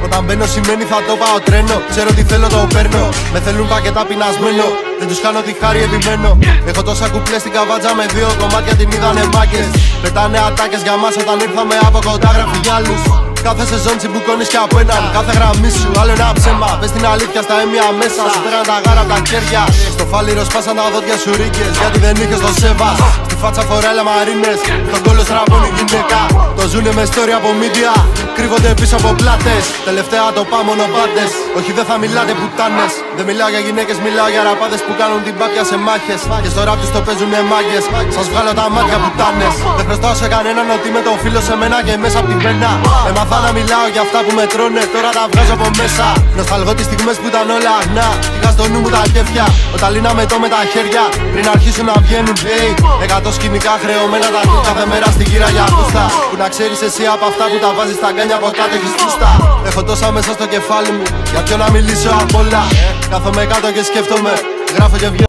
Όταν μπαίνω σημαίνει θα το πάω τρένο. Ξέρω τι θέλω το παίρνω. Με θέλουν πακετά πεινασμένο. Δεν τους κάνω τη χάρη επιμένω. Έχω τόσα κουπλές στην καβάτζα με δύο κομμάτια την είδανε μάγκες. Πετάνε ατάκες για μας όταν ήρθαμε από κοντά γράφει για άλλους. Κάθε σεζόν τσιμπουκώνεις κι από έναν. Κάθε γραμμή σου άλλο ένα ψέμα. Πες την αλήθεια στα έμια μέσα. Σου πέραν τα γάρα απ' τα χέρια. Στο φάλιρο σπάσαν τα δόντια σου ρίκες. Γιατί δεν είχες το σέβας. Στη φάτσα φοράει λαμαρίνες. Τον κόλλο στραβώνει γυναίκα. Το ζουνε με story από media. Κρύβονται πίσω από πλάτες. Τελευταία το πάω μονοπάτες. Όχι δεν θα μιλάτε πουτάνες. Δεν μιλάω για γυναίκες, μιλάω για ραπάδες που κάνουν την πάπια σε μάχες. Και στο ράπ τους το παίζουνε μάγκες. Σας βγάλω τα μάτια πουτάνες. Δεν χρωστάω σε κανέναν ότι με το φίλο σε μένα και μέσα απ' την πένα. Έμαθα να μιλάω για αυτά που με τρώνε, τώρα τα βγάζω από μέσα. Νοσταλγώ τις στιγμές που ήταν όλα αγνά. Είχα στο νου μου τα κέφια, όταν λύναμε το με τα χέρια. Πριν αρχίσουν να βγαίνουν, hey, 100 σκηνικά χρεωμένα τα ακούν κάθε μέρα στην κύρα για ακούστα. Που να ξέρεις εσύ από αυτά που τα βάζεις στα γκάνια από κάτω έχεις φούστα. Έχω τόσα μέσα στο κεφάλι μου, για ποιο να μιλήσω απ' όλα. Κάθομαι κάτω και σκέφτομαι, γράφω και βγαίνω.